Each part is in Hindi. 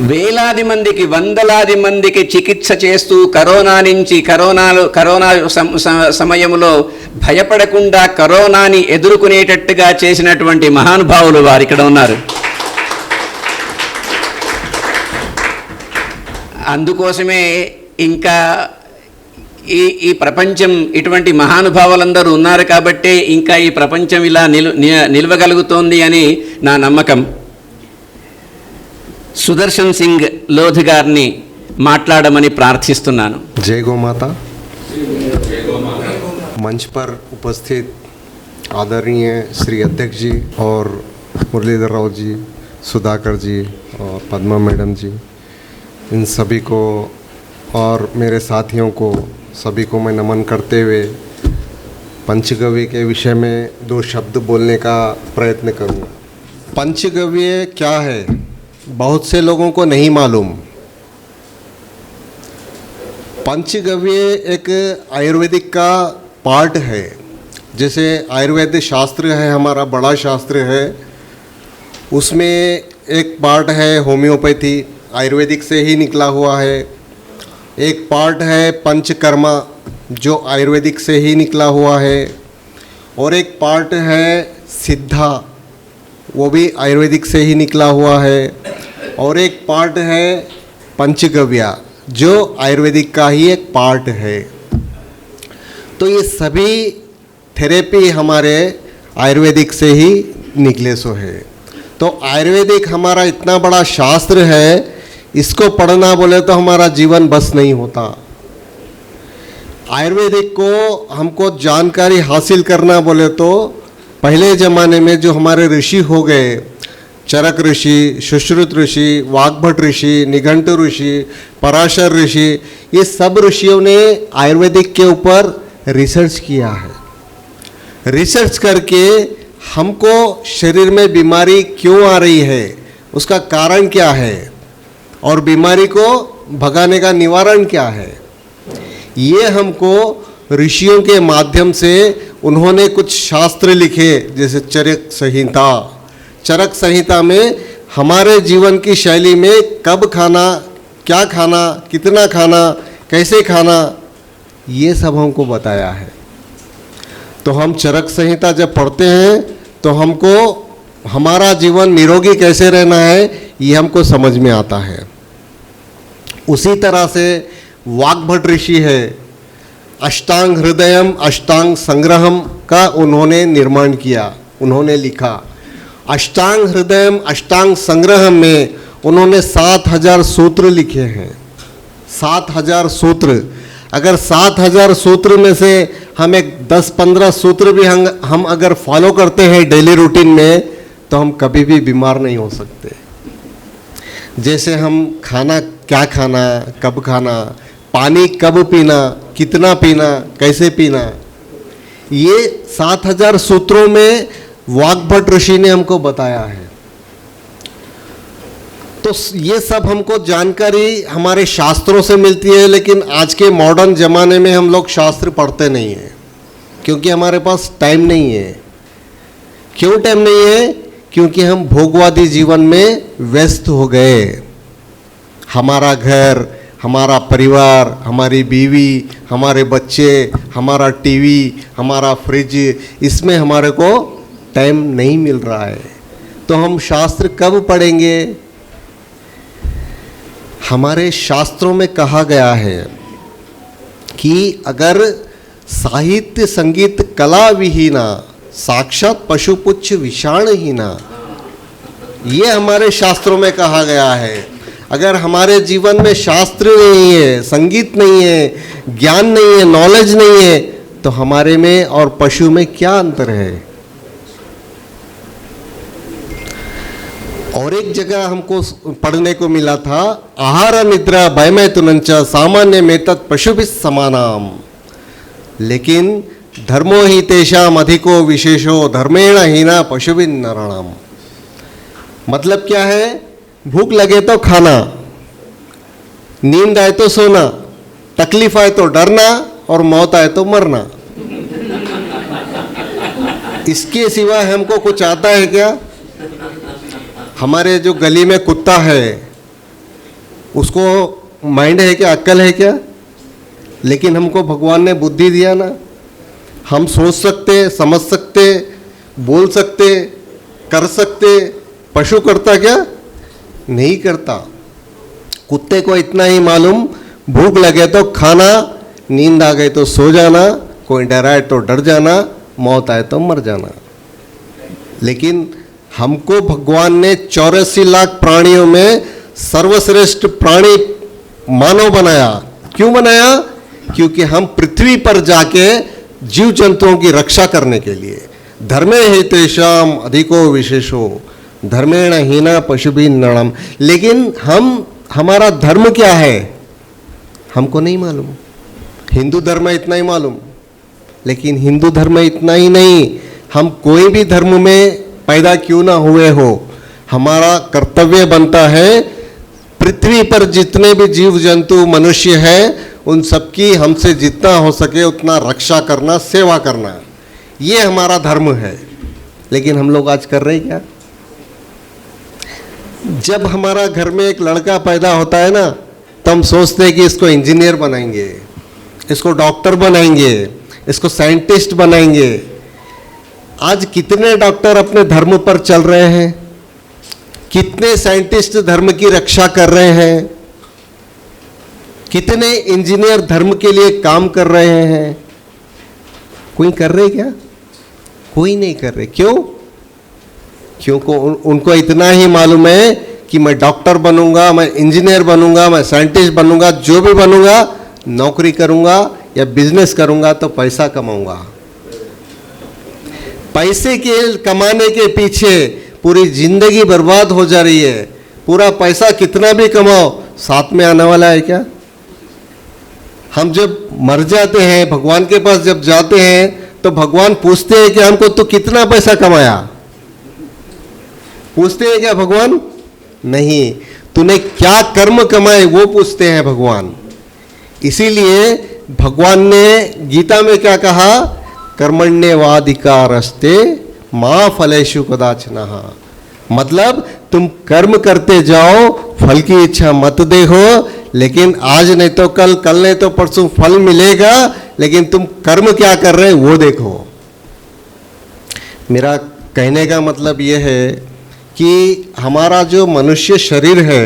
వేలాది మందికి వందలాది మందికి చికిత్స చేస్తూ కరోనా సమయంలో భయపడకుండా కరోనాని ఎదుర్కొనేటట్టుగా చేసినటువంటి మహానుభావులు వారు ఇక్కడ ఉన్నారు. అందుకోసమే ఇంకా ఈ ప్రపంచం ఇటువంటి మహానుభావులందరూ ఉన్నారు కాబట్టే ఇంకా ఈ ప్రపంచం ఇలా నిలవగలుగుతోంది అని నా నమ్మకం. సుదర్శన్ సింగ్ లోధి గారిని మాట్లాడమని ప్రార్థిస్తున్నాను. जय गौ माता। मंच पर उपस्थित आदरणीय श्री अध्यक्ष जी और मुरलीधर राव जी, सुधाकर जी और पद्मा मैडम जी, इन सभी को और मेरे साथियों को सभी को मैं नमन करते हुए पंचगव्य के विषय में 2 शब्द बोलने का प्रयत्न करूँगा। पंचगव्य क्या है बहुत से लोगों को नहीं मालूम। पंचगव्य एक आयुर्वेदिक का पार्ट है। जैसे आयुर्वेद शास्त्र है, हमारा बड़ा शास्त्र है, उसमें एक पार्ट है होम्योपैथी, आयुर्वेदिक से ही निकला हुआ है। एक पार्ट है पंचकर्मा, जो आयुर्वेदिक से ही निकला हुआ है। और एक पार्ट है सिद्धा, वो भी आयुर्वेदिक से ही निकला हुआ है। और एक पार्ट है पंचगव्य, जो आयुर्वेदिक का ही एक पार्ट है। तो ये सभी थेरेपी हमारे आयुर्वेदिक से ही निकले सो है। तो आयुर्वेदिक हमारा इतना बड़ा शास्त्र है, इसको पढ़ना बोले तो हमारा जीवन बस नहीं होता। आयुर्वेदिक को हमको जानकारी हासिल करना बोले तो पहले ज़माने में जो हमारे ऋषि हो गए, चरक ऋषि, सुश्रुत ऋषि, वाग्भट ऋषि, निघंटु ऋषि, पराशर ऋषि, ये सब ऋषियों ने आयुर्वेदिक के ऊपर रिसर्च किया है। रिसर्च करके हमको शरीर में बीमारी क्यों आ रही है, उसका कारण क्या है और बीमारी को भगाने का निवारण क्या है, ये हमको ऋषियों के माध्यम से उन्होंने कुछ शास्त्र लिखे। जैसे चरक संहिता में हमारे जीवन की शैली में कब खाना, क्या खाना, कितना खाना, कैसे खाना, ये सब हमको बताया है। तो हम चरक संहिता जब पढ़ते हैं तो हमको हमारा जीवन निरोगी कैसे रहना है ये हमको समझ में आता है। उसी तरह से वाग्भट ऋषि है, अष्टांग हृदयम अष्टांग संग्रहम का उन्होंने निर्माण किया, उन्होंने लिखा। अष्टांग हृदयम अष्टांग संग्रहम में उन्होंने 7000 सूत्र लिखे हैं। 7000 सूत्र, अगर 7000 सूत्र में से हम एक 10-15 सूत्र भी हम अगर फॉलो करते हैं डेली रूटीन में तो हम कभी भी बीमार नहीं हो सकते। जैसे हम खाना क्या खाना, कब खाना, पानी कब पीना, कितना पीना, कैसे पीना, ये 7000 सूत्रों में वाग्भट ऋषि ने हमको बताया है। तो ये सब हमको जानकारी हमारे शास्त्रों से मिलती है, लेकिन आज के मॉडर्न ज़माने में हम लोग शास्त्र पढ़ते नहीं हैं क्योंकि हमारे पास टाइम नहीं है। क्यों टाइम नहीं है? क्योंकि हम भोगवादी जीवन में व्यस्त हो गए। हमारा घर, हमारा परिवार, हमारी बीवी, हमारे बच्चे, हमारा टीवी, हमारा फ्रिज, इसमें हमारे को टाइम नहीं मिल रहा है। तो हम शास्त्र कब पढ़ेंगे? हमारे शास्त्रों में कहा गया है कि अगर साहित्य संगीत कला विहीना साक्षात पशुपुच्छ विषाणहीना, ये हमारे शास्त्रों में कहा गया है। अगर हमारे जीवन में शास्त्र नहीं है, संगीत नहीं है, ज्ञान नहीं है, नॉलेज नहीं है, तो हमारे में और पशु में क्या अंतर है? और एक जगह हमको पढ़ने को मिला था, आहार निद्रा भयमैथुनंच सामान्य में तत् पशुभिः समानाम, लेकिन धर्मो ही तेषाम अधिको विशेषो धर्मेण हीना पशुभिः नराणाम। मतलब क्या है? भूख लगे तो खाना, नींद आए तो सोना, तकलीफ आए तो डरना और मौत आए तो मरना। इसके सिवा हमको कुछ आता है क्या? हमारे जो गली में कुत्ता है उसको माइंड है क्या, अक्ल है क्या? लेकिन हमको भगवान ने बुद्धि दिया ना, हम सोच सकते, समझ सकते, बोल सकते, कर सकते। पशु करता क्या? नहीं करता। कुत्ते को इतना ही मालूम, भूख लगे तो खाना, नींद आ गई तो सो जाना, कोई डराए तो डर जाना, मौत आए तो मर जाना। लेकिन हमको भगवान ने 84 लाख प्राणियों में सर्वश्रेष्ठ प्राणी मानव बनाया। क्यों बनाया? क्योंकि हम पृथ्वी पर जाके जीव जंतुओं की रक्षा करने के लिए। धर्मे हितेषाम अधिको विशेषो धर्मेण हीना पशुभिः नृणाम्। लेकिन हमारा धर्म क्या है हमको नहीं मालूम। हिंदू धर्म इतना ही मालूम, लेकिन हिंदू धर्म इतना ही नहीं, हम कोई भी धर्म में पैदा क्यों ना हुए हो, हमारा कर्तव्य बनता है पृथ्वी पर जितने भी जीव जंतु मनुष्य हैं उन सबकी हमसे जितना हो सके उतना रक्षा करना, सेवा करना, ये हमारा धर्म है। लेकिन हम लोग आज कर रहे हैं क्या? जब हमारा घर में एक लड़का पैदा होता है ना, तो हम सोचते हैं कि इसको इंजीनियर बनाएंगे, इसको डॉक्टर बनाएंगे, इसको साइंटिस्ट बनाएंगे। आज कितने डॉक्टर अपने धर्म पर चल रहे हैं, कितने साइंटिस्ट धर्म की रक्षा कर रहे हैं, कितने इंजीनियर धर्म के लिए काम कर रहे हैं। कोई कर रहे क्या? कोई नहीं कर रहे। क्यों? क्योंकि उनको इतना ही मालूम है कि मैं डॉक्टर बनूंगा, मैं इंजीनियर बनूंगा, मैं साइंटिस्ट बनूंगा, जो भी बनूंगा, नौकरी करूंगा या बिजनेस करूंगा तो पैसा कमाऊंगा। पैसे के कमाने के पीछे पूरी जिंदगी बर्बाद हो जा रही है। पूरा पैसा कितना भी कमाओ, साथ में आने वाला है क्या? हम जब मर जाते हैं, भगवान के पास जब जाते हैं, तो भगवान पूछते हैं कि हमको तू कितना पैसा कमाया? पूछते हैं क्या भगवान? नहीं, तूने क्या कर्म कमाए वो पूछते हैं भगवान। इसीलिए भगवान ने गीता में क्या कहा? कर्मण्येवाधिकारस्ते मा फलेषु कदाचन। मतलब तुम कर्म करते जाओ, फल की इच्छा मत देखो। लेकिन आज नहीं तो कल, कल नहीं तो परसों फल मिलेगा, लेकिन तुम कर्म क्या कर रहे वो देखो। मेरा कहने का मतलब यह है कि हमारा जो मनुष्य शरीर है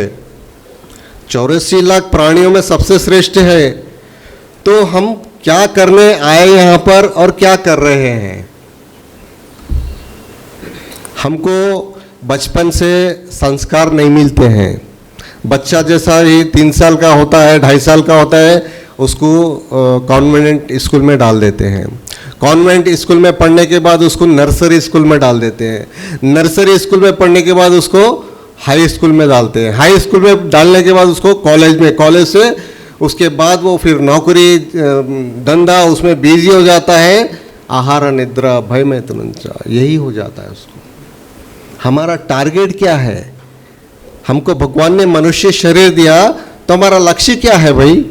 84 लाख प्राणियों में सबसे श्रेष्ठ है। तो हम क्या करने आए यहाँ पर और क्या कर रहे हैं? हमको बचपन से संस्कार नहीं मिलते हैं। बच्चा जैसा ही 3 साल का होता है, 2.5 साल का होता है, उसको कॉन्वेंट स्कूल में डाल देते हैं। कॉन्वेंट स्कूल में पढ़ने के बाद उसको नर्सरी स्कूल में डाल देते हैं। नर्सरी स्कूल में पढ़ने के बाद उसको हाई स्कूल में डालते हैं। हाई स्कूल में डालने के बाद उसको कॉलेज में, कॉलेज से उसके बाद वो फिर नौकरी धंधा उसमें बिजी हो जाता है। आहार निद्रा भय में तमंचा, यही हो जाता है उसको। हमारा टारगेट क्या है? हमको भगवान ने मनुष्य शरीर दिया तो हमारा लक्ष्य क्या है भाई?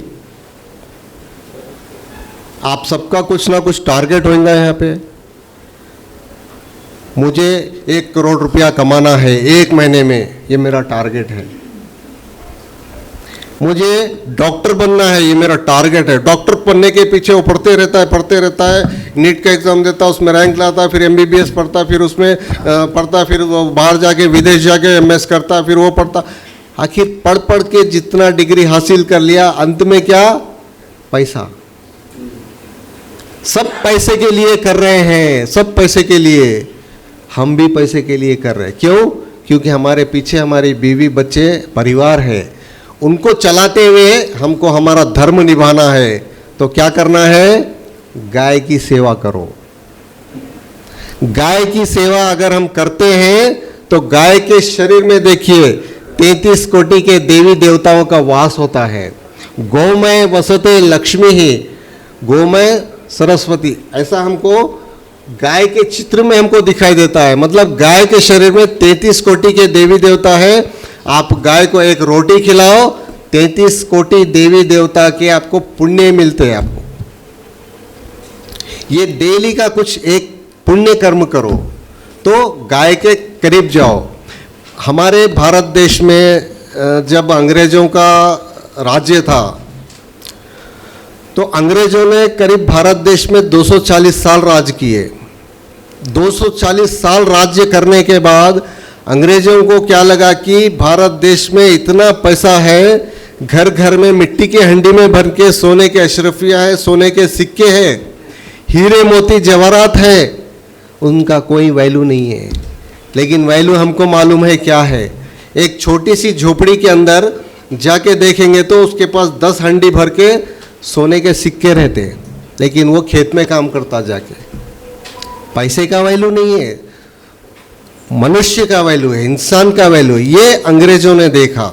आप सबका कुछ ना कुछ टारगेट होगा यहाँ पे। मुझे 1 करोड़ रुपया कमाना है 1 महीने में, ये मेरा टारगेट है। मुझे डॉक्टर बनना है, ये मेरा टारगेट है। डॉक्टर बनने के पीछे वो पढ़ते रहता है, नीट का एग्जाम देता है, उसमें रैंक लाता है, फिर MBBS पढ़ता, फिर उसमें पढ़ता, फिर वो बाहर जाके विदेश जाके MS करता, फिर वो पढ़ता। आखिर पढ़ पढ़ के जितना डिग्री हासिल कर लिया, अंत में क्या? पैसा। सब पैसे के लिए कर रहे हैं, सब पैसे के लिए। हम भी पैसे के लिए कर रहे हैं। क्यों? क्योंकि हमारे पीछे हमारी बीवी बच्चे परिवार है, उनको चलाते हुए हमको हमारा धर्म निभाना है। तो क्या करना है? गाय की सेवा करो। गाय की सेवा अगर हम करते हैं तो गाय के शरीर में देखिए 33 कोटि के देवी देवताओं का वास होता है। गौमय वसते लक्ष्मी ही, गौमय सरस्वती, ऐसा हमको गाय के चित्र में हमको दिखाई देता है। मतलब गाय के शरीर में 33 कोटि के देवी देवता है। आप गाय को एक रोटी खिलाओ, 33 कोटि देवी देवता के आपको पुण्य मिलते हैं। आपको ये डेली का कुछ एक पुण्य कर्म करो तो गाय के करीब जाओ। हमारे भारत देश में जब अंग्रेज़ों का राज्य था तो अंग्रेज़ों ने करीब भारत देश में 240 साल राज किए। 240 साल राज्य करने के बाद अंग्रेज़ों को क्या लगा कि भारत देश में इतना पैसा है, घर घर में मिट्टी के हंडी में भर के सोने के अशरफिया है, सोने के सिक्के हैं, हीरे मोती जवाहरात है, उनका कोई वैल्यू नहीं है। लेकिन वैल्यू हमको मालूम है क्या है। एक छोटी सी झोपड़ी के अंदर जाके देखेंगे तो उसके पास 10 हंडी भर के सोने के सिक्के रहते, लेकिन वो खेत में काम करता जाके। पैसे का वैल्यू नहीं है, मनुष्य का वैल्यू है, इंसान का वैल्यू है। ये अंग्रेजों ने देखा।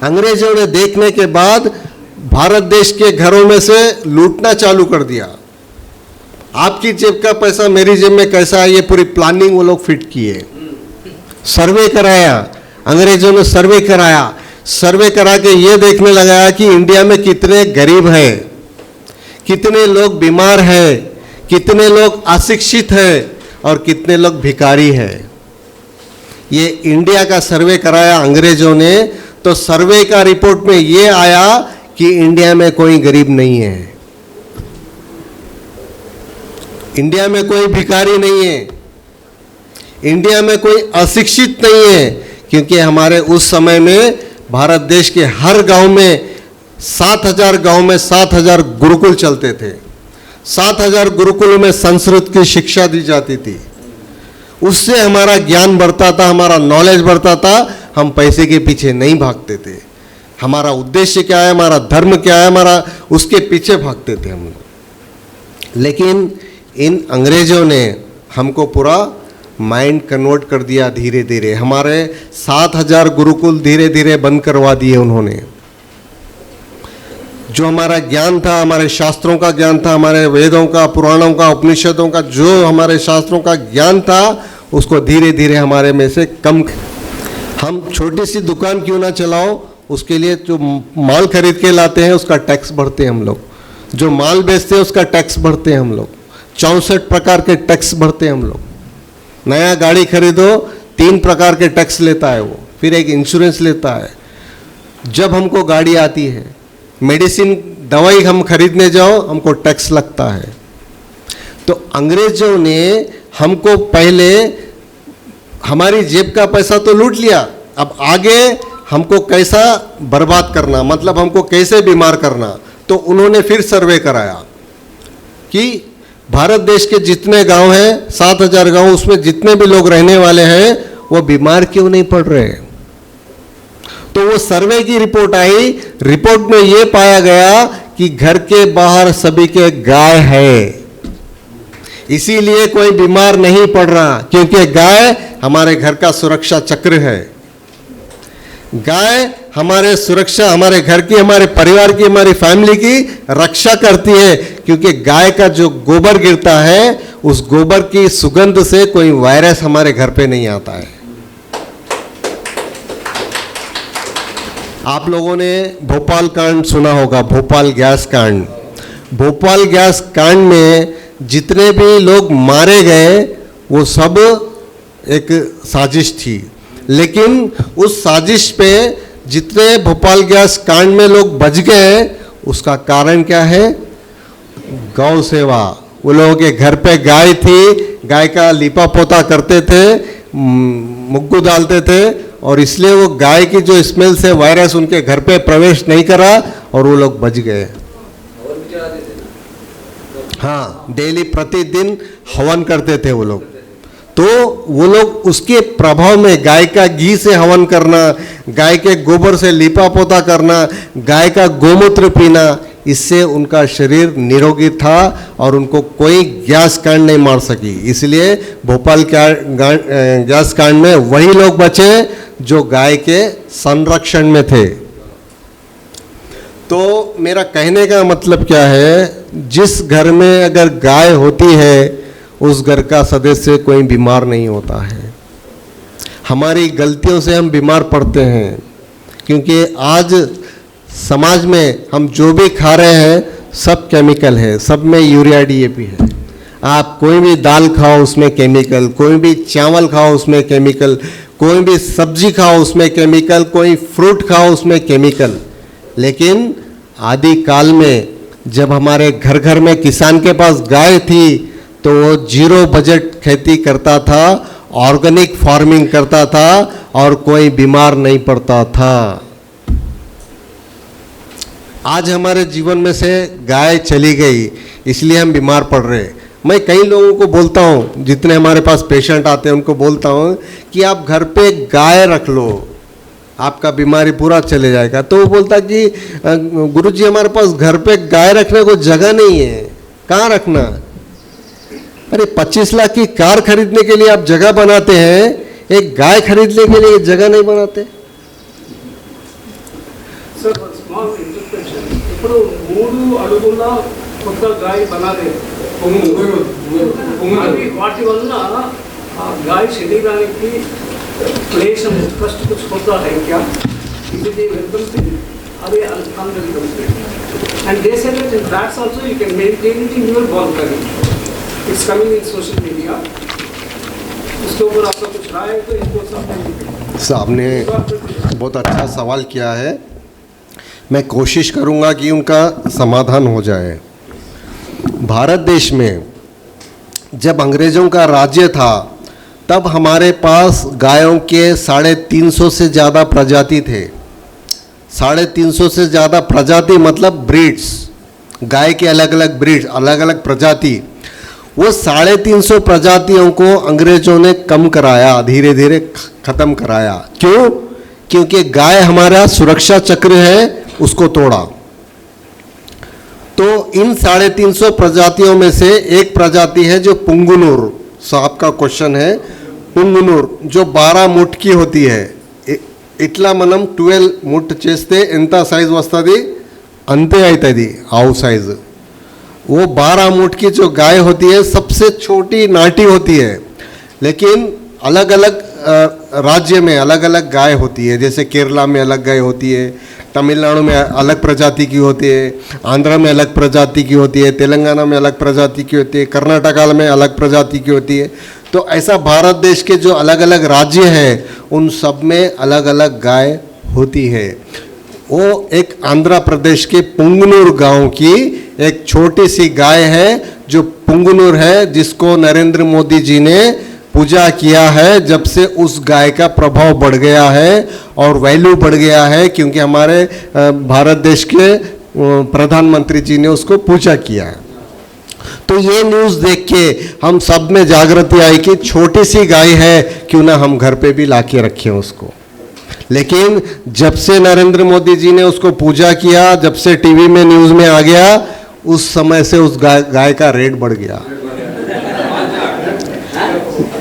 अंग्रेजों ने देखने के बाद भारत देश के घरों में से लूटना चालू कर दिया। आपकी जेब का पैसा मेरी जेब में कैसा है, ये पूरी प्लानिंग वो लोग फिट किए। सर्वे कराया, अंग्रेजों ने सर्वे कराया। सर्वे करा के ये देखने लगाया कि इंडिया में कितने गरीब हैं, कितने लोग बीमार हैं, कितने लोग अशिक्षित हैं और कितने लोग भिखारी हैं। ये इंडिया का सर्वे कराया अंग्रेजों ने। तो सर्वे का रिपोर्ट में ये आया कि इंडिया में कोई गरीब नहीं है, इंडिया में कोई भिखारी नहीं है, इंडिया में कोई अशिक्षित नहीं है। क्योंकि हमारे उस समय में भारत देश के हर गांव में 7000 गांव में 7000 गुरुकुल चलते थे। 7000 गुरुकुलों में संस्कृत की शिक्षा दी जाती थी। उससे हमारा ज्ञान बढ़ता था, हमारा नॉलेज बढ़ता था। हम पैसे के पीछे नहीं भागते थे। हमारा उद्देश्य क्या है, हमारा धर्म क्या है, हमारा उसके पीछे भागते थे हम लोग। लेकिन इन अंग्रेजों ने हमको पूरा माइंड कन्वर्ट कर दिया धीरे धीरे। हमारे 7000 गुरुकुल धीरे धीरे बंद करवा दिए उन्होंने। जो हमारा ज्ञान था, हमारे शास्त्रों का ज्ञान था, हमारे वेदों का, पुराणों का, उपनिषदों का जो हमारे शास्त्रों का ज्ञान था, उसको धीरे धीरे हमारे में से कम। हम छोटी सी दुकान क्यों ना चलाओ, उसके लिए जो माल खरीद के लाते हैं उसका टैक्स भरते हैं हम लोग। जो माल बेचते हैं उसका टैक्स भरते हैं हम लोग। 64 प्रकार के टैक्स भरते हैं हम लोग। नया गाड़ी खरीदो 3 प्रकार के टैक्स लेता है वो, फिर एक इंश्योरेंस लेता है। जब हमको गाड़ी आती है, मेडिसिन दवाई हम खरीदने जाओ, हमको टैक्स लगता है। तो अंग्रेजों ने हमको पहले हमारी जेब का पैसा तो लूट लिया, अब आगे हमको कैसा बर्बाद करना, मतलब हमको कैसे बीमार करना। तो उन्होंने फिर सर्वे कराया कि भारत देश के जितने गांव हैं, 7000 गांव, उसमें जितने भी लोग रहने वाले हैं वो बीमार क्यों नहीं पड़ रहे। तो वो सर्वे की रिपोर्ट आई। रिपोर्ट में ये पाया गया कि घर के बाहर सभी के गाय है, इसीलिए कोई बीमार नहीं पड़ रहा, क्योंकि गाय हमारे घर का सुरक्षा चक्र है। गाय हमारे सुरक्षा, हमारे घर की, हमारे परिवार की, हमारी फैमिली की रक्षा करती है। क्योंकि गाय का जो गोबर गिरता है, उस गोबर की सुगंध से कोई वायरस हमारे घर पे नहीं आता है। आप लोगों ने भोपाल कांड सुना होगा, भोपाल गैस कांड। भोपाल गैस कांड में जितने भी लोग मारे गए वो सब एक साजिश थी। लेकिन उस साजिश पे जितने भोपाल गैस कांड में लोग बच गए, उसका कारण क्या है? गौ सेवा। वो लोगों के घर पे गाय थी, गाय का लीपा पोता करते थे, मुग्गू डालते थे, और इसलिए वो गाय की जो स्मेल से वायरस उनके घर पे प्रवेश नहीं करा और वो लोग बच गए। हाँ, डेली प्रतिदिन हवन करते थे वो लोग। तो वो लोग उसके प्रभाव में गाय का घी से हवन करना, गाय के गोबर से लीपा पोता करना, गाय का गोमूत्र पीना, इससे उनका शरीर निरोगी था और उनको कोई गैस कांड नहीं मार सकी। इसलिए भोपाल गैस कांड में वही लोग बचे जो गाय के संरक्षण में थे। तो मेरा कहने का मतलब क्या है, जिस घर में अगर गाय होती है उस घर का सदस्य कोई बीमार नहीं होता है। हमारी गलतियों से हम बीमार पड़ते हैं, क्योंकि आज समाज में हम जो भी खा रहे हैं सब केमिकल है, सब में यूरिया डीएपी है। आप कोई भी दाल खाओ उसमें केमिकल, कोई भी चावल खाओ उसमें केमिकल, कोई भी सब्जी खाओ उसमें केमिकल, कोई फ्रूट खाओ उसमें केमिकल। लेकिन आदि काल में जब हमारे घर घर में किसान के पास गाय थी तो वो जीरो बजट खेती करता था, ऑर्गेनिक फार्मिंग करता था और कोई बीमार नहीं पड़ता था। आज हमारे जीवन में से गाय चली गई, इसलिए हम बीमार पड़ रहे हैं। मैं कई लोगों को बोलता हूँ, जितने हमारे पास पेशेंट आते हैं उनको बोलता हूँ कि आप घर पे गाय रख लो, आपका बीमारी पूरा चले जाएगा। तो वो बोलता कि गुरुजी हमारे पास घर पे गाय रखने को जगह नहीं है, कहाँ रखना। अरे 25 लाख की कार खरीदने के लिए आप जगह बनाते हैं, एक गाय खरीदने के लिए जगह नहीं बनाते। సార్ స్మాల్ ఇంటర్ప్రిటేషన్ ఇప్పుడు 3 అడుగుల కొత్త గాయ बनाले అవి వాటి వల్ల ఆ గాయ శరీరానికి क्लेशम फर्स्ट कुछ होता है क्या, इज इट वेलकम थिंग अरे unwelcome thing and they say that in that's also you can maintain it in your balcony, it's coming in social media, उसके ऊपर आपका कुछ राय है तो इनको सब आपने बहुत अच्छा सवाल किया है, मैं कोशिश करूंगा कि उनका समाधान हो जाए। भारत देश में जब अंग्रेज़ों का राज्य था तब हमारे पास गायों के 350 से ज़्यादा प्रजाति थे। 350 से ज़्यादा प्रजाति मतलब ब्रीड्स, गाय के अलग अलग ब्रीड्स, अलग अलग प्रजाति। वो 350 प्रजातियों को अंग्रेज़ों ने कम कराया, धीरे धीरे ख़त्म कराया। क्यों? क्योंकि गाय हमारा सुरक्षा चक्र है, उसको तोड़ा। तो इन 350 प्रजातियों में से एक प्रजाति है जो पुंगनुर, सो आपका क्वेश्चन है पुंगनुर, जो 12 मुठ की होती है। इट्ला మనం 12 ముట్ చేస్తే ఎంత సైజ్ వస్తుంది అంతే అవుతుంది आउ साइज। वो 12 मुठ की जो गाय होती है सबसे छोटी नाटी होती है, लेकिन अलग अलग राज्य में अलग अलग गाय होती है। जैसे केरला में अलग गाय होती है, तमिलनाडु में अलग प्रजाति की होती है, आंध्र में अलग प्रजाति की होती है, तेलंगाना में अलग प्रजाति की होती है, कर्नाटका में अलग प्रजाति की होती है। तो ऐसा भारत देश के जो अलग अलग राज्य हैं उन सब में अलग अलग गाय होती है। वो एक आंध्र प्रदेश के पुंगनुर गांव की एक छोटी सी गाय है जो पुंगनुर है, जिसको नरेंद्र मोदी जी ने पूजा किया है। जब से उस गाय का प्रभाव बढ़ गया है और वैल्यू बढ़ गया है, क्योंकि हमारे भारत देश के प्रधानमंत्री जी ने उसको पूजा किया है। तो ये न्यूज़ देख के हम सब में जागृति आई कि छोटी सी गाय है, क्यों ना हम घर पे भी ला के रखें उसको। लेकिन जब से नरेंद्र मोदी जी ने उसको पूजा किया, जब से टीवी में न्यूज़ में आ गया, उस समय से उस गाय का रेट बढ़ गया।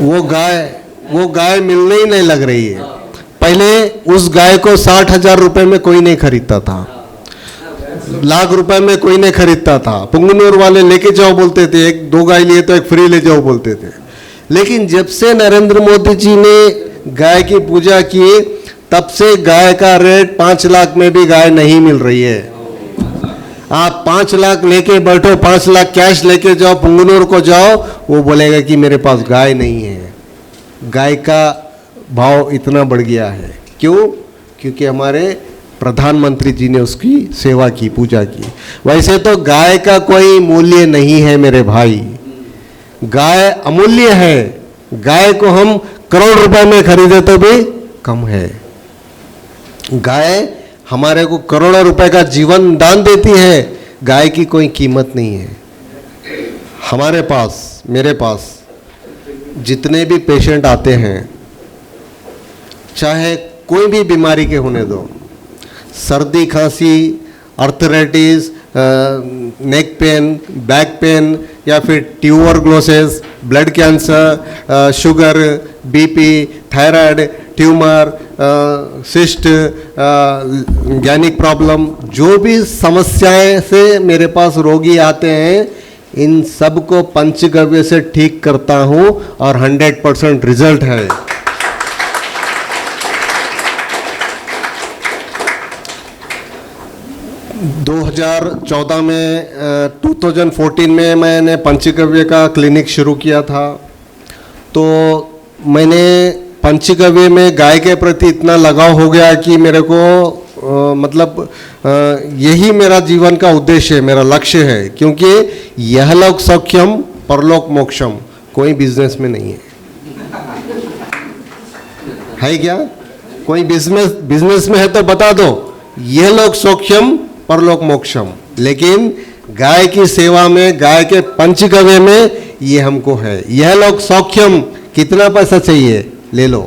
वो गाय मिलने ही नहीं लग रही है। पहले उस गाय को 60,000 रुपए में कोई नहीं खरीदता था, लाख रुपए में कोई नहीं खरीदता था। पुंगनुर वाले लेके जाओ बोलते थे, 1-2 गाय लिए तो एक फ्री ले जाओ बोलते थे। लेकिन जब से नरेंद्र मोदी जी ने गाय की पूजा की, तब से गाय का रेट 5 लाख में भी गाय नहीं मिल रही है। आप 5 लाख लेके बैठो, 5 लाख कैश लेके जाओ, पुंगनुर को जाओ, वो बोलेगा कि मेरे पास गाय नहीं है। गाय का भाव इतना बढ़ गया है। क्यों? क्योंकि हमारे प्रधानमंत्री जी ने उसकी सेवा की, पूजा की। वैसे तो गाय का कोई मूल्य नहीं है मेरे भाई, गाय अमूल्य है। गाय को हम करोड़ रुपए में खरीदे तो भी कम है। गाय हमारे को करोड़ों रुपए का जीवन दान देती है, गाय की कोई कीमत नहीं है। हमारे पास, मेरे पास जितने भी पेशेंट आते हैं, चाहे कोई भी बीमारी के होने दो, सर्दी खांसी, arthritis, neck pain, back pain, या फिर tuberculosis, blood cancer, sugar, BP, thyroid, tumour, cyst, gynaec problem, जो भी समस्याएं से मेरे पास रोगी आते हैं, इन सब को पंचगव्य से ठीक करता हूं और 100% रिजल्ट है। में 2014 में मैंने पंचगव्य का क्लिनिक शुरू किया था। तो मैंने पंचगव्य में गाय के प्रति इतना लगाव हो गया कि मेरे को यही मेरा जीवन का उद्देश्य है, मेरा लक्ष्य है, क्योंकि यह लोक सौख्यम परलोक मोक्षम कोई बिजनेस में नहीं है क्या? कोई बिजनेस में है तो बता दो, यह लोक सौख्यम परलोक मोक्षम, लेकिन गाय की सेवा में, गाय के पंचगव्य में ये हमको है। यह लोक सौख्यम, कितना पैसा चाहिए ले लो,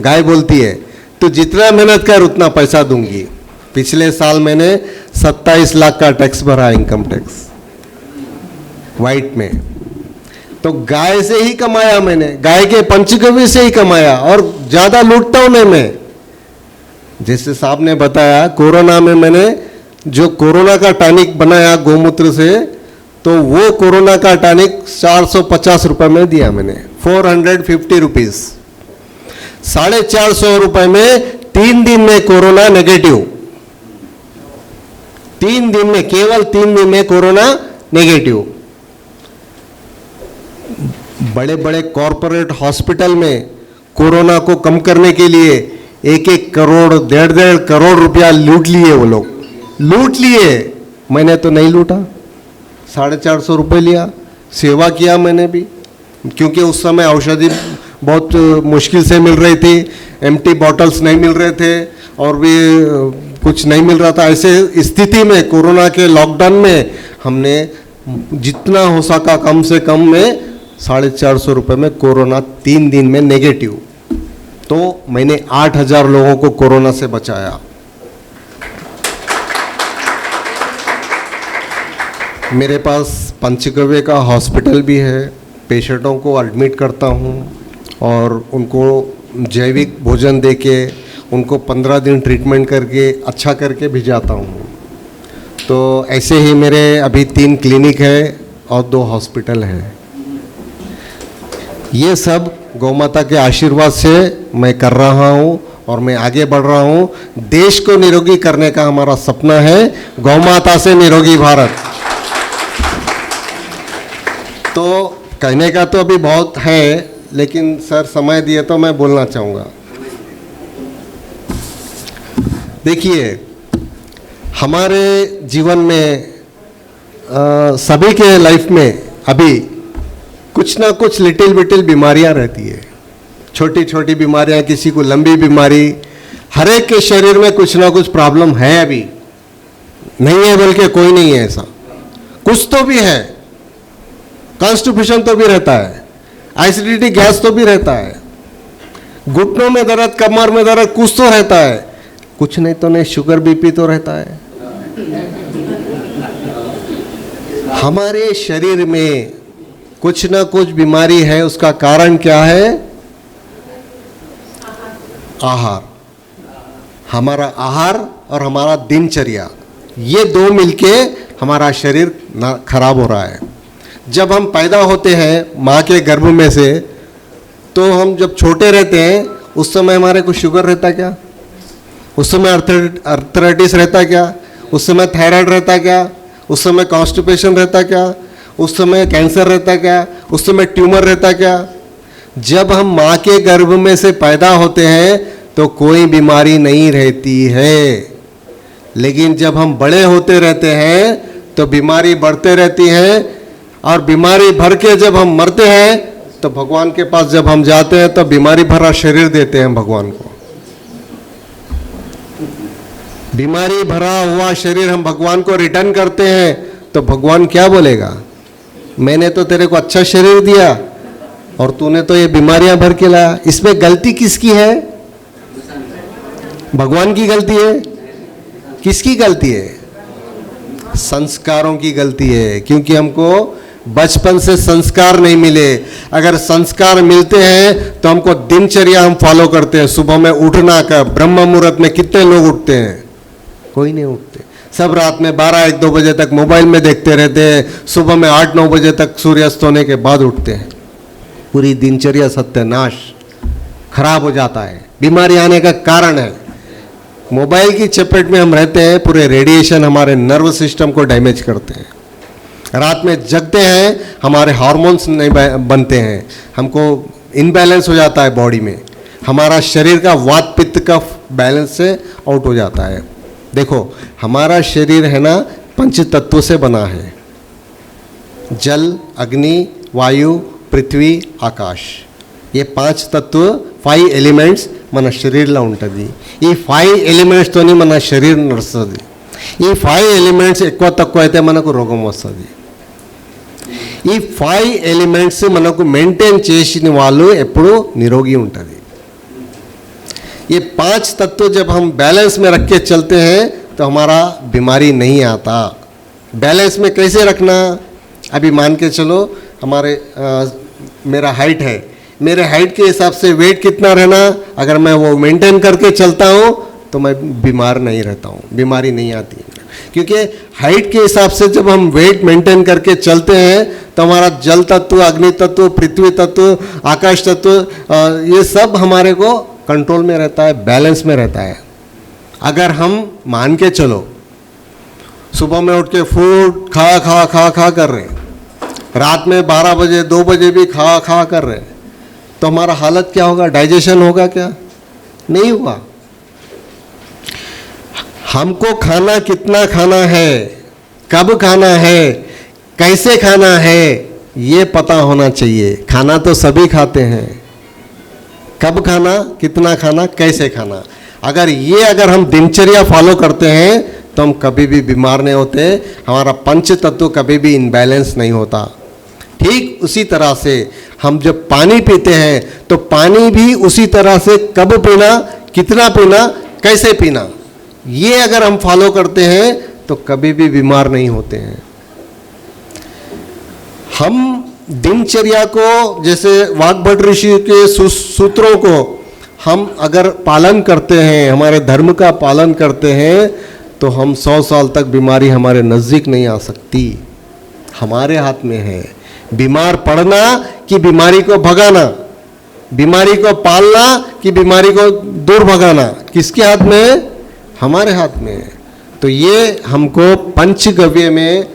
गाय बोलती है तो जितना मेहनत कर उतना पैसा दूंगी। पिछले साल मैंने 27 लाख का टैक्स भरा, इनकम टैक्स वाइट में, तो गाय से ही कमाया मैंने, गाय के पंचगव्य से ही कमाया, और ज्यादा लूटता हूं नहीं मैं। जैसे साहब ने बताया, कोरोना में मैंने जो कोरोना का टॉनिक बनाया गोमूत्र से, तो वो कोरोना का टॉनिक 450 रुपए में दिया मैंने, 450 रुपीज, 450 रुपए में 3 दिन में कोरोना नेगेटिव, 3 दिन में, केवल 3 दिन में कोरोना नेगेटिव। बड़े बड़े कॉरपोरेट हॉस्पिटल में कोरोना को कम करने के लिए 1-1 करोड़ 1.5 करोड़ रुपया लूट लिए, वो लोग लूट लिए। मैंने तो नहीं लूटा, 450 रुपये लिया, सेवा किया मैंने भी, क्योंकि उस समय औषधि बहुत मुश्किल से मिल रही थी, एम्प्टी बॉटल्स नहीं मिल रहे थे और भी कुछ नहीं मिल रहा था। ऐसे स्थिति में, कोरोना के लॉकडाउन में, हमने जितना हो सका कम से कम में 450 रुपये में कोरोना 3 दिन में नेगेटिव, तो मैंने 8000 लोगों को कोरोना से बचाया। मेरे पास पंचगव्य का हॉस्पिटल भी है, पेशेंटों को एडमिट करता हूँ और उनको जैविक भोजन देके उनको 15 दिन ट्रीटमेंट करके अच्छा करके भिजाता हूँ। तो ऐसे ही मेरे अभी 3 क्लिनिक है और 2 हॉस्पिटल है। ये सब गौ माता के आशीर्वाद से मैं कर रहा हूँ और मैं आगे बढ़ रहा हूँ। देश को निरोगी करने का हमारा सपना है, गौ माता से निरोगी भारत। तो कहने का तो अभी बहुत है, लेकिन सर समय दिए तो मैं बोलना चाहूँगा। देखिए, हमारे जीवन में सभी के लाइफ में अभी कुछ ना कुछ लिटिल बिटिल बीमारियां रहती है, छोटी छोटी बीमारियां, किसी को लंबी बीमारी, हर एक के शरीर में कुछ ना कुछ प्रॉब्लम है। अभी नहीं है बल्कि कोई नहीं है ऐसा, कुछ तो भी है। कॉन्स्टिपेशन तो भी रहता है, एसिडिटी गैस तो भी रहता है, घुटनों में दर्द, कमर में दर्द, कुछ तो रहता है, कुछ नहीं तो नहीं शुगर बीपी तो रहता है। हमारे शरीर में कुछ ना कुछ बीमारी है, उसका कारण क्या है? आहार। हमारा आहार और हमारा दिनचर्या, ये 2 मिलके हमारा शरीर खराब हो रहा है। जब हम पैदा होते हैं माँ के गर्भ में से, तो हम जब छोटे रहते हैं उस समय हमारे को शुगर रहता क्या? उस समय अर्थराइटिस रहता क्या? उस समय थायराइड रहता क्या? उस समय कॉन्स्टिपेशन रहता क्या? उस समय कैंसर रहता क्या? उस समय ट्यूमर रहता क्या? जब हम माँ के गर्भ में से पैदा होते हैं तो कोई बीमारी नहीं रहती है, लेकिन जब हम बड़े होते रहते हैं तो बीमारी बढ़ते रहती है, और बीमारी भर के जब हम मरते हैं तो भगवान के पास जब हम जाते हैं तो बीमारी भरा शरीर देते हैं भगवान को। बीमारी भरा हुआ शरीर हम भगवान को रिटर्न करते हैं तो भगवान क्या बोलेगा? मैंने तो तेरे को अच्छा शरीर दिया और तूने तो ये बीमारियां भर के लाया। इसमें गलती किसकी है? भगवान की गलती है? किसकी गलती है? संस्कारों की गलती है, क्योंकि हमको बचपन से संस्कार नहीं मिले। अगर संस्कार मिलते हैं तो हमको दिनचर्या हम फॉलो करते हैं। सुबह में उठना का, ब्रह्म मुहूर्त में कितने लोग उठते हैं? कोई नहीं उठते। सब रात में 12-1-2 बजे तक मोबाइल में देखते रहते हैं, सुबह में 8-9 बजे तक सूर्यास्त होने के बाद उठते हैं। पूरी दिनचर्या सत्यानाश, खराब हो जाता है। बीमारी आने का कारण है मोबाइल की चपेट में हम रहते हैं। पूरे रेडिएशन हमारे नर्व सिस्टम को डैमेज करते हैं। रात में जगते हैं, हमारे हार्मोन्स नहीं बनते हैं, हमको इनबैलेंस हो जाता है बॉडी में। हमारा शरीर का वात पित्त कफ बैलेंस से आउट हो जाता है। देखो हमारा शरीर है ना पंच तत्वों से बना है, जल, अग्नि, वायु, पृथ्वी, आकाश। ये 5 तत्व 5 ఎలిమెంట్స్ మన శరీరంలో ఉంటుంది। ఈ 5 ఎలిమెంట్స్ తోని మన శరీరం నడుస్తుంది। ఈ 5 ఎలిమెంట్స్ ఎక్కువ తక్కువ అయితే మనకు రోగం వస్తుంది। ఈ 5 ఎలిమెంట్స్ మనకు మెయింటైన్ చేసిన వాళ్ళు ఎప్పుడు నిరోగి ఉంటుంది। ये 5 तत्व जब हम बैलेंस में रख के चलते हैं तो हमारा बीमारी नहीं आता। बैलेंस में कैसे रखना, अभी मान के चलो हमारे मेरा हाइट है, मेरे हाइट के हिसाब से वेट कितना रहना, अगर मैं वो मेंटेन करके चलता हूँ तो मैं बीमार नहीं रहता हूँ, बीमारी नहीं आती। क्योंकि हाइट के हिसाब से जब हम वेट मेंटेन करके चलते हैं तो हमारा जल तत्व, अग्नि तत्व, पृथ्वी तत्व, आकाश तत्व, ये सब हमारे को कंट्रोल में रहता है, बैलेंस में रहता है। अगर हम मान के चलो सुबह में उठ के फूड खा खा खा खा कर रहे हैं, रात में 12 बजे 2 बजे भी खा खा कर रहे हैं, तो हमारा हालत क्या होगा, डाइजेशन होगा क्या? नहीं होगा। हमको खाना कितना खाना है, कब खाना है, कैसे खाना है, ये पता होना चाहिए। खाना तो सभी खाते हैं, कब खाना, कितना खाना, कैसे खाना, अगर हम दिनचर्या फॉलो करते हैं तो हम कभी भी बीमार नहीं होते, हमारा पंच तत्व कभी भी इनबैलेंस नहीं होता। ठीक उसी तरह से हम जब पानी पीते हैं तो पानी भी उसी तरह से कब पीना, कितना पीना, कैसे पीना, ये अगर हम फॉलो करते हैं तो कभी भी बीमार नहीं होते हैं। हम दिनचर्या को, जैसे वाग्भट ऋषि के सूत्रों को हम अगर पालन करते हैं, हमारे धर्म का पालन करते हैं, तो हम 100 साल तक बीमारी हमारे नज़दीक नहीं आ सकती। हमारे हाथ में है बीमार पड़ना कि बीमारी को भगाना, बीमारी को पालना कि बीमारी को दूर भगाना, किसके हाथ में है? हमारे हाथ में है। तो ये हमको पंचगव्य में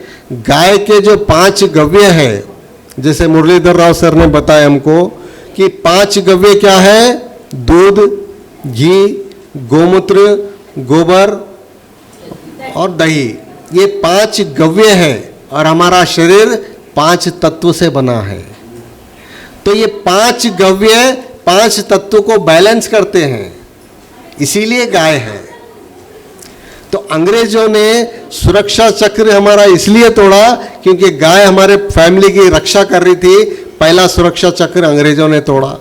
गाय के जो 5 गव्य है, जैसे मुरलीधर राव सर ने बताया हमको कि 5 गव्य क्या है, दूध, घी, गोमूत्र, गोबर और दही, ये 5 गव्य है। और हमारा शरीर 5 तत्व से बना है। तो ये 5 गव्य 5 तत्व को बैलेंस करते हैं, इसीलिए गाय है। तो अंग्रेजों ने सुरक्षा चक्र हमारा इसलिए तोड़ा क्योंकि गाय हमारे फैमिली की रक्षा कर रही थी। पहला सुरक्षा चक्र अंग्रेजों ने तोड़ा।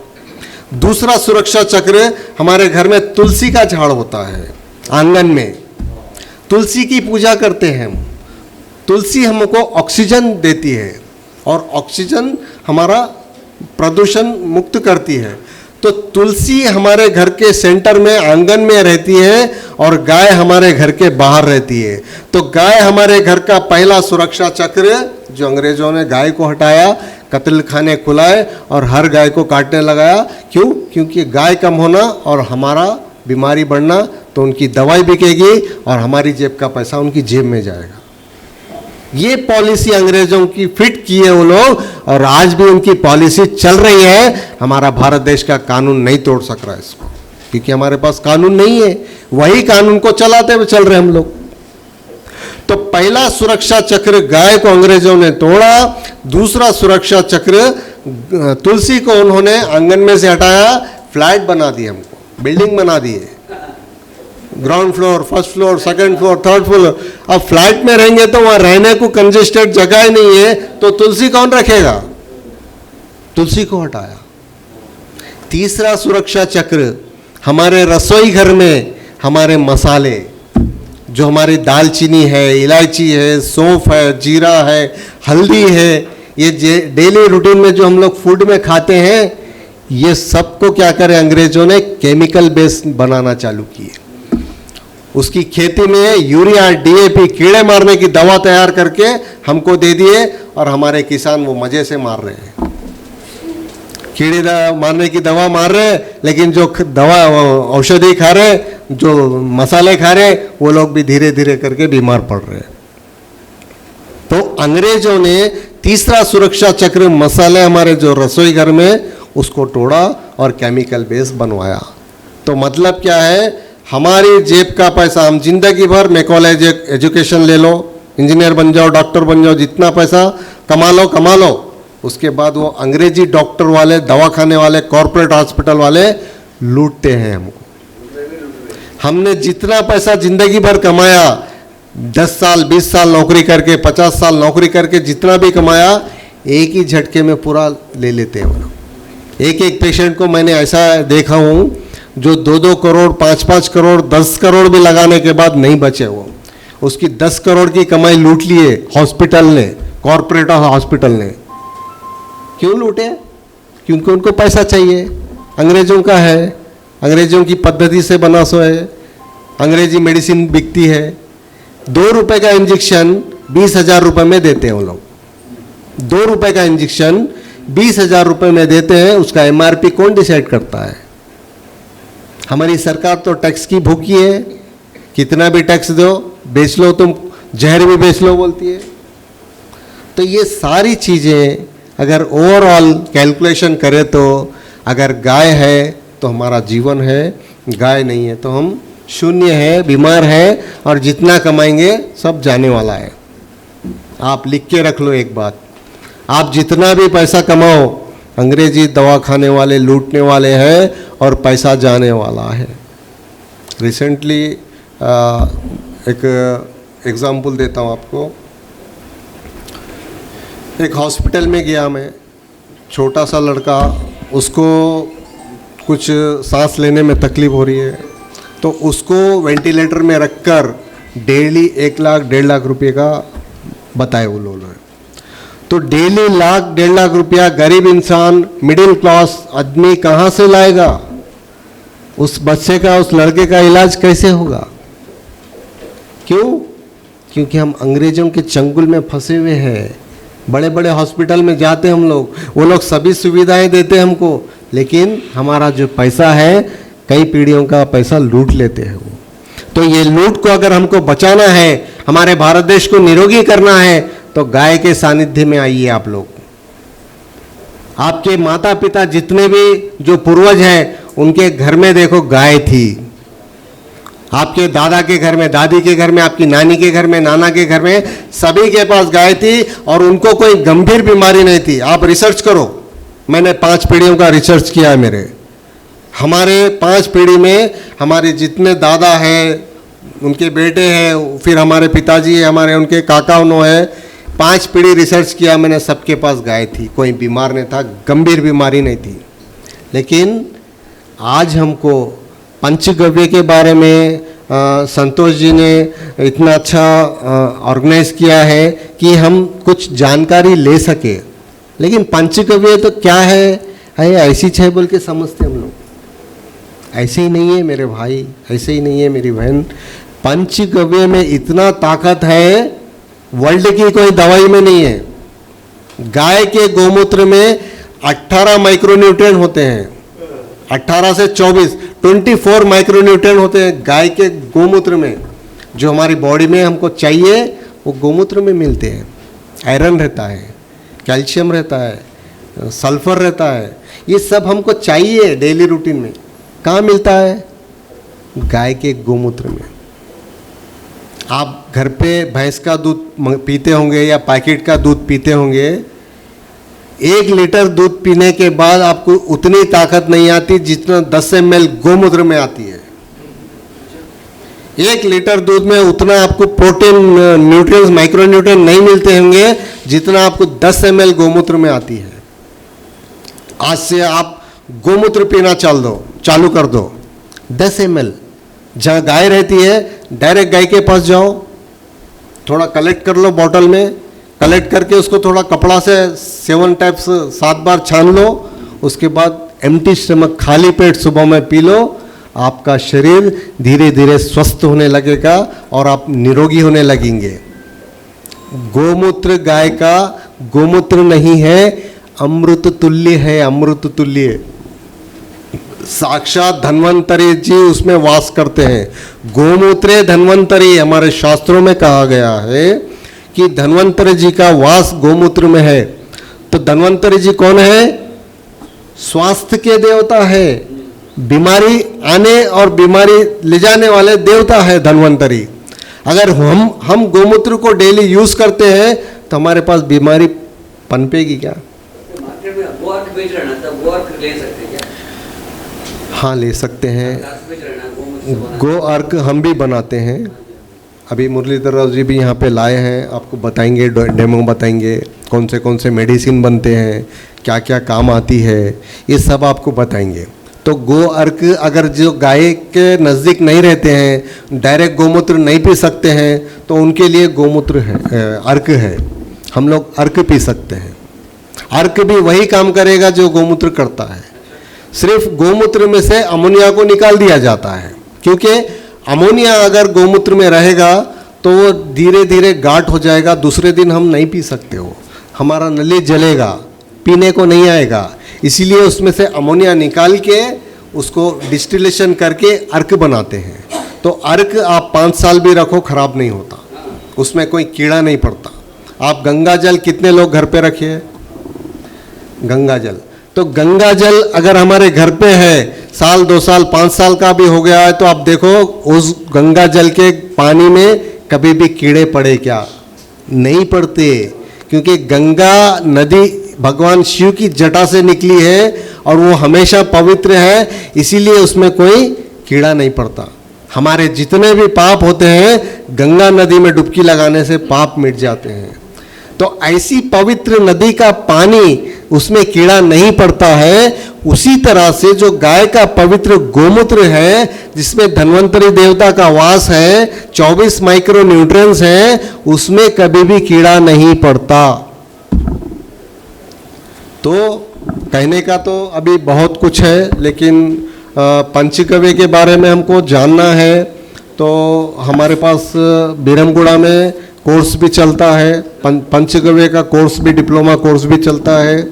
दूसरा सुरक्षा चक्र, हमारे घर में तुलसी का झाड़ होता है, आंगन में तुलसी की पूजा करते हैं हम। तुलसी हमको ऑक्सीजन देती है और ऑक्सीजन हमारा प्रदूषण मुक्त करती है। तो तुलसी हमारे घर के सेंटर में, आंगन में रहती है और गाय हमारे घर के बाहर रहती है। तो गाय हमारे घर का पहला सुरक्षा चक्र, जो अंग्रेजों ने गाय को हटाया, कत्ल खाने खुलाए और हर गाय को काटने लगाया। क्यों? क्योंकि गाय कम होना और हमारा बीमारी बढ़ना, तो उनकी दवाई बिकेगी और हमारी जेब का पैसा उनकी जेब में जाएगा। ये पॉलिसी अंग्रेजों की फिट की है वो लोग, और आज भी उनकी पॉलिसी चल रही है। हमारा भारत देश का कानून नहीं तोड़ सक रहा है इसको, क्योंकि हमारे पास कानून नहीं है। वही कानून को चलाते हुए चल रहे हम लोग। तो पहला सुरक्षा चक्र गाय को अंग्रेजों ने तोड़ा। दूसरा सुरक्षा चक्र तुलसी को उन्होंने आंगन में से हटाया, फ्लैट बना दिए, हमको बिल्डिंग बना दिए, ground floor, first floor, second floor, third floor. अब फ्लैट में रहेंगे तो वहां रहने को कंजेस्टेड जगह ही नहीं है, तो तुलसी कौन रखेगा? तुलसी को हटाया। तीसरा सुरक्षा चक्र, हमारे रसोई घर में हमारे मसाले, जो हमारी दालचीनी है, इलायची है, सौंफ है, जीरा है, हल्दी है, ये डेली रूटीन में जो हम लोग फूड में खाते हैं, ये सबको क्या करें अंग्रेजों ने केमिकल बेस बनाना चालू किए। उसकी खेती में यूरिया, डीएपी, कीड़े मारने की दवा तैयार करके हमको दे दिए और हमारे किसान वो मजे से मार रहे हैं। कीड़े मारने की दवा मार रहे हैं, लेकिन जो दवा औषधि खा रहे, जो मसाले खा रहे, वो लोग भी धीरे धीरे करके बीमार पड़ रहे हैं। तो अंग्रेजों ने तीसरा सुरक्षा चक्र, मसाले हमारे जो रसोई घर में, उसको तोड़ा और केमिकल बेस बनवाया। तो मतलब क्या है, हमारी जेब का पैसा हम जिंदगी भर में कॉलेज एजुकेशन ले लो, इंजीनियर बन जाओ, डॉक्टर बन जाओ, जितना पैसा कमा लो, उसके बाद वो अंग्रेजी डॉक्टर वाले, दवाखाने वाले, कॉरपोरेट हॉस्पिटल वाले लूटते हैं हमको। हमने जितना पैसा जिंदगी भर कमाया, 10 साल 20 साल नौकरी करके, 50 साल नौकरी करके जितना भी कमाया, एक ही झटके में पूरा ले लेते हैं वो लोग। एक पेशेंट को मैंने ऐसा देखा हूँ जो 2-2 करोड़, 5-5 करोड़, 10 करोड़ भी लगाने के बाद नहीं बचे वो। उसकी 10 करोड़ की कमाई लूट लिए हॉस्पिटल ने, कॉरपोरेट हॉस्पिटल ने। क्यों लूटे? क्योंकि उनको पैसा चाहिए, अंग्रेजों का है, अंग्रेजों की पद्धति से बना सो है, अंग्रेजी मेडिसिन बिकती है। 2 रुपए का इंजेक्शन 20,000 रुपये में देते हैं वो लोग। 2 रुपए का इंजेक्शन 20,000 रुपये में देते हैं। उसका MRP कौन डिसाइड करता है? हमारी सरकार तो टैक्स की भूखी है, कितना भी टैक्स दो, बेच लो तुम, जहर भी बेच लो बोलती है। तो ये सारी चीज़ें अगर ओवरऑल कैलकुलेशन करें तो अगर गाय है तो हमारा जीवन है, गाय नहीं है तो हम शून्य है, बीमार है, और जितना कमाएंगे सब जाने वाला है। आप लिख के रख लो एक बात, आप जितना भी पैसा कमाओ, अंग्रेजी दवाखाने वाले लूटने वाले हैं और पैसा जाने वाला है। रिसेंटली एक एग्जाम्पल देता हूँ आपको। एक हॉस्पिटल में गया मैं, छोटा सा लड़का, उसको कुछ सांस लेने में तकलीफ हो रही है, तो उसको वेंटिलेटर में रखकर डेली 1 लाख 1.5 लाख रुपए का बताए वो लोग। तो डेली 1 लाख 1.5 लाख रुपया गरीब इंसान, मिडिल क्लास आदमी कहाँ से लाएगा? उस बच्चे का, उस लड़के का इलाज कैसे होगा? क्यों? क्योंकि हम अंग्रेजों के चंगुल में फंसे हुए हैं। बड़े बड़े हॉस्पिटल में जाते हम लोग, वो लोग सभी सुविधाएं देते हमको, लेकिन हमारा जो पैसा है, कई पीढ़ियों का पैसा लूट लेते हैं वो। तो ये लूट को अगर हमको बचाना है, हमारे भारत देश को निरोगी करना है, तो गाय के सानिध्य में आइए आप लोग। आपके माता पिता जितने भी जो पूर्वज हैं, उनके घर में देखो गाय थी। आपके दादा के घर में, दादी के घर में, आपकी नानी के घर में, नाना के घर में, सभी के पास गाय थी और उनको कोई गंभीर बीमारी नहीं थी। आप रिसर्च करो, मैंने 5 पीढ़ियों का रिसर्च किया है मेरे। हमारे 5 पीढ़ी में हमारे जितने दादा हैं, उनके बेटे हैं, फिर हमारे पिताजी हैं, हमारे उनके काका उन्हों हैं, 5 पीढ़ी रिसर्च किया मैंने, सबके पास गाय थी, कोई बीमार नहीं था, गंभीर बीमारी नहीं थी। लेकिन आज हमको पंचगव्य के बारे में संतोष जी ने इतना अच्छा ऑर्गेनाइज किया है कि हम कुछ जानकारी ले सके। लेकिन पंचगव्य तो क्या है ऐसी है बोल के समझते हम लोग। ऐसे ही नहीं है मेरे भाई, ऐसे ही नहीं है मेरी बहन। पंचगव्य में इतना ताकत है, वर्ल्ड की कोई दवाई में नहीं है। गाय के गोमूत्र में 18 माइक्रोन्यूट्रिएंट होते हैं, 18 से 24 माइक्रोन्यूट्रिएंट होते हैं गाय के गोमूत्र में। जो हमारी बॉडी में हमको चाहिए वो गोमूत्र में मिलते हैं। आयरन रहता है, कैल्शियम रहता है, सल्फर रहता है, ये सब हमको चाहिए डेली रूटीन में। कहाँ मिलता है? गाय के गोमूत्र में। आप घर पे भैंस का दूध पीते होंगे या पैकेट का दूध पीते होंगे, 1 लीटर दूध पीने के बाद आपको उतनी ताकत नहीं आती जितना 10 ml गोमूत्र में आती है। 1 लीटर दूध में उतना आपको प्रोटीन, न्यूट्रिएंट्स, माइक्रोन्यूट्रिएंट नहीं मिलते होंगे जितना आपको 10 ml गोमूत्र में आती है। आज से आप गोमूत्र पीना चालू कर दो। 10 ml जहाँ गाय रहती है, डायरेक्ट गाय के पास जाओ, थोड़ा कलेक्ट कर लो बॉटल में, कलेक्ट करके उसको थोड़ा कपड़ा से 7 बार छान लो। उसके बाद एम्प्टी स्टमक, खाली पेट सुबह में पी लो। आपका शरीर धीरे धीरे स्वस्थ होने लगेगा और आप निरोगी होने लगेंगे। गोमूत्र गाय का गोमूत्र नहीं है, अमृत तुल्य है, अमृत तुल्य। साक्षात धन्वंतरी जी उसमें वास करते हैं। गोमूत्रे धन्वंतरी हमारे शास्त्रों में कहा गया है कि धन्वंतरी जी का वास गोमूत्र में है। तो धन्वंतरी जी कौन है? स्वास्थ्य के देवता है, बीमारी आने और बीमारी ले जाने वाले देवता है धन्वंतरी। अगर हम गोमूत्र को डेली यूज करते हैं तो हमारे पास बीमारी पनपेगी क्या? मार्केट में गो अर्क बेच रहे हैं ना, तब गो अर्क ले सकते हैं क्या? हाँ, ले सकते हैं। अर्क बेच रहे हैं ना, गोमूत्र से बना। गो अर्क हम भी बनाते हैं। अभी मुरलीधर राव जी भी यहाँ पे लाए हैं, आपको बताएंगे, डेमो बताएंगे कौन से मेडिसिन बनते हैं, क्या क्या काम आती है, ये सब आपको बताएंगे। तो गो अर्क अगर जो गाय के नज़दीक नहीं रहते हैं, डायरेक्ट गोमूत्र नहीं पी सकते हैं, तो उनके लिए गोमूत्र है, अर्क है, हम लोग अर्क पी सकते हैं। अर्क भी वही काम करेगा जो गोमूत्र करता है, सिर्फ गोमूत्र में से अमोनिया को निकाल दिया जाता है, क्योंकि अमोनिया अगर गोमूत्र में रहेगा तो वो धीरे धीरे गाढ़ हो जाएगा, दूसरे दिन हम नहीं पी सकते हो, हमारा नली जलेगा, पीने को नहीं आएगा। इसीलिए उसमें से अमोनिया निकाल के उसको डिस्टिलेशन करके अर्क बनाते हैं। तो अर्क आप 5 साल भी रखो खराब नहीं होता, उसमें कोई कीड़ा नहीं पड़ता। आप गंगा जल कितने लोग घर पे रखे? गंगा जल, तो गंगा जल अगर हमारे घर पे है, साल 2 साल 5 साल का भी हो गया है, तो आप देखो उस गंगा जल के पानी में कभी भी कीड़े पड़े क्या? नहीं पड़ते, क्योंकि गंगा नदी भगवान शिव की जटा से निकली है और वो हमेशा पवित्र है, इसीलिए उसमें कोई कीड़ा नहीं पड़ता। हमारे जितने भी पाप होते हैं गंगा नदी में डुबकी लगाने से पाप मिट जाते हैं। तो ऐसी पवित्र नदी का पानी, उसमें कीड़ा नहीं पड़ता है। उसी तरह से जो गाय का पवित्र गोमूत्र है, जिसमें धन्वंतरी देवता का वास है, 24 माइक्रो न्यूट्रिएंट्स हैं, उसमें कभी भी कीड़ा नहीं पड़ता। तो कहने का तो अभी बहुत कुछ है, लेकिन पंचगव्य के बारे में हमको जानना है तो हमारे पास बीरमगुड़ा में कोर्स भी चलता है, पंचगव्य का कोर्स भी, डिप्लोमा कोर्स भी चलता है,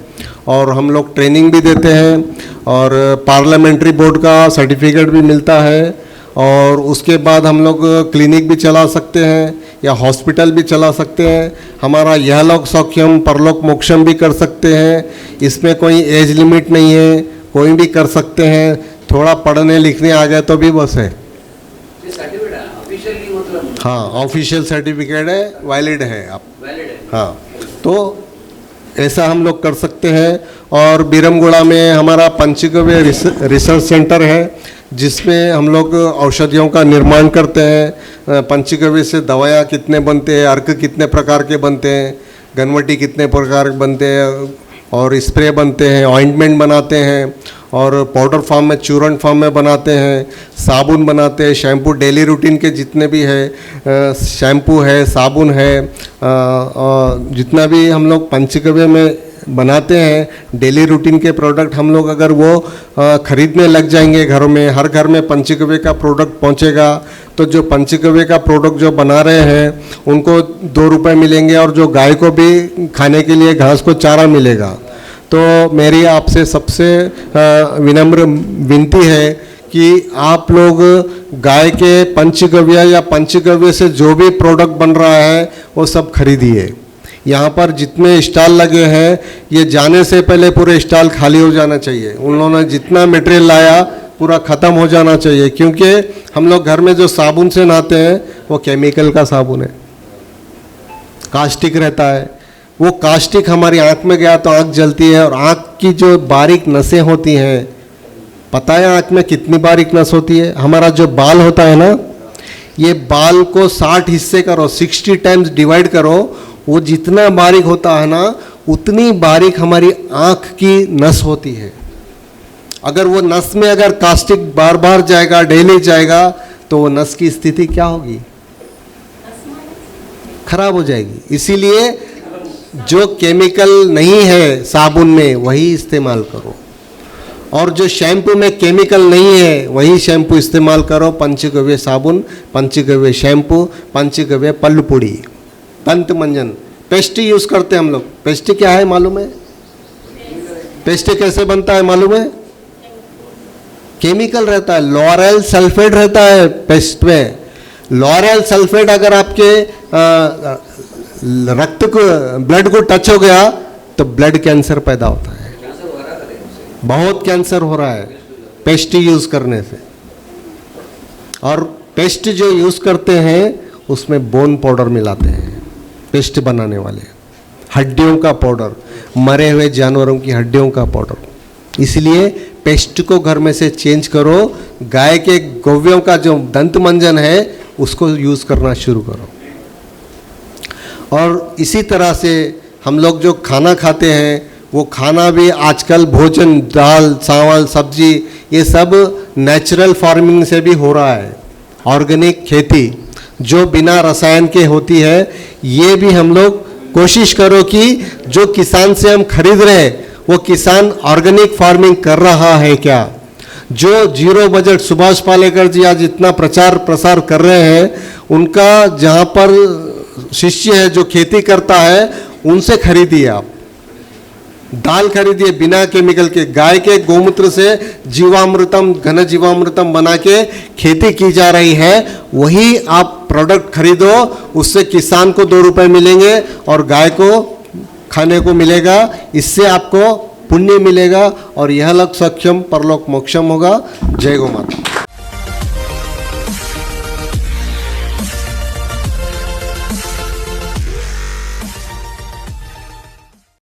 और हम लोग ट्रेनिंग भी देते हैं, और पार्लियामेंट्री बोर्ड का सर्टिफिकेट भी मिलता है, और उसके बाद हम लोग क्लिनिक भी चला सकते हैं या हॉस्पिटल भी चला सकते हैं। हमारा यहलोक सौख्यम परलोक मोक्षम भी कर सकते हैं, इसमें कोई एज लिमिट नहीं है, कोई भी कर सकते हैं। थोड़ा पढ़ने लिखने आ गए तो भी बस है। ये सर्टिफिकेट है ऑफिशियली, मतलब हाँ, ऑफिशियल सर्टिफिकेट है, वैलिड है, आप वैलिड है। हाँ, तो ऐसा हम लोग कर सकते हैं। और बीरमगुड़ा में हमारा पंचगव्य रिसर्च सेंटर है, जिसमें हम लोग औषधियों का निर्माण करते हैं। पंचगव्य से दवाइयाँ कितने बनते हैं, अर्क कितने प्रकार के बनते हैं, गनवटी कितने प्रकार के बनते हैं, और स्प्रे बनते हैं, ऑइंटमेंट बनाते हैं, और पाउडर फॉर्म में, चूर्ण फॉर्म में बनाते हैं, साबुन बनाते हैं, शैम्पू, डेली रूटीन के जितने भी है, शैम्पू है, साबुन है, जितना भी हम लोग पंचगव्य में बनाते हैं डेली रूटीन के प्रोडक्ट, हम लोग अगर वो खरीदने लग जाएंगे घरों में, हर घर में पंचगव्य का प्रोडक्ट पहुंचेगा, तो जो पंचगव्य का प्रोडक्ट जो बना रहे हैं उनको 2 रुपये मिलेंगे, और जो गाय को भी खाने के लिए घास को चारा मिलेगा। तो मेरी आपसे सबसे विनम्र विनती है कि आप लोग गाय के पंचगव्य या पंचगव्य से जो भी प्रोडक्ट बन रहा है वो सब खरीदिए। यहाँ पर जितने स्टॉल लगे हैं, ये जाने से पहले पूरे स्टॉल खाली हो जाना चाहिए। उन लोगों ने जितना मटेरियल लाया पूरा ख़त्म हो जाना चाहिए, क्योंकि हम लोग घर में जो साबुन से नहाते हैं वो केमिकल का साबुन है, कास्टिक रहता है। वो कास्टिक हमारी आँख में गया तो आँख जलती है, और आँख की जो बारीक नसें होती हैं, पता है आँख में कितनी बारीक नस होती है? हमारा जो बाल होता है ना, ये बाल को 60 हिस्से करो, 60 टाइम्स डिवाइड करो, वो जितना बारीक होता है ना, उतनी बारीक हमारी आँख की नस होती है। अगर वो नस में अगर कास्टिक बार बार जाएगा, डेली जाएगा, तो वो नस की स्थिति क्या होगी? खराब हो जाएगी। इसीलिए जो केमिकल नहीं है साबुन में वही इस्तेमाल करो, और जो शैम्पू में केमिकल नहीं है वही शैम्पू इस्तेमाल करो। पंचगव्य साबुन, पंचगव्य शैम्पू, पंचगव्य पल्लुपुड़ी, दंत मंजन, पेस्ट यूज़ करते हैं हम लोग। पेस्ट क्या है मालूम है? पेस्ट कैसे बनता है मालूम है? केमिकल रहता है, लॉरेल सल्फेट रहता है पेस्ट में। लॉरेल सल्फेट अगर आपके रक्त को, ब्लड को टच हो गया तो ब्लड कैंसर पैदा होता है। बहुत कैंसर हो रहा है पेस्ट यूज़ करने से। और पेस्ट जो यूज़ करते हैं उसमें बोन पाउडर मिलाते हैं, पेस्ट बनाने वाले, हड्डियों का पाउडर, मरे हुए जानवरों की हड्डियों का पाउडर। इसलिए पेस्ट को घर में से चेंज करो, गाय के गोव्यों का जो दंत मंजन है उसको यूज़ करना शुरू करो। और इसी तरह से हम लोग जो खाना खाते हैं वो खाना भी आजकल भोजन, दाल चावल सब्जी, ये सब नेचुरल फार्मिंग से भी हो रहा है। ऑर्गेनिक खेती जो बिना रसायन के होती है, ये भी हम लोग कोशिश करो कि जो किसान से हम खरीद रहे हैं वो किसान ऑर्गेनिक फार्मिंग कर रहा है क्या। जो जीरो बजट सुभाष पालेकर जी आज इतना प्रचार प्रसार कर रहे हैं, उनका जहाँ पर शिष्य है जो खेती करता है उनसे खरीदिए आप। दाल खरीदिए बिना केमिकल के, गाय के गोमूत्र से जीवामृतम, घन जीवामृतम बना के खेती की जा रही है, वही आप प्रोडक्ट खरीदो। उससे किसान को 2 रुपए मिलेंगे और गाय को खाने को मिलेगा। इससे आपको पुण्य मिलेगा और यह लोक सक्षम परलोक मोक्षम होगा। जय गौ माता।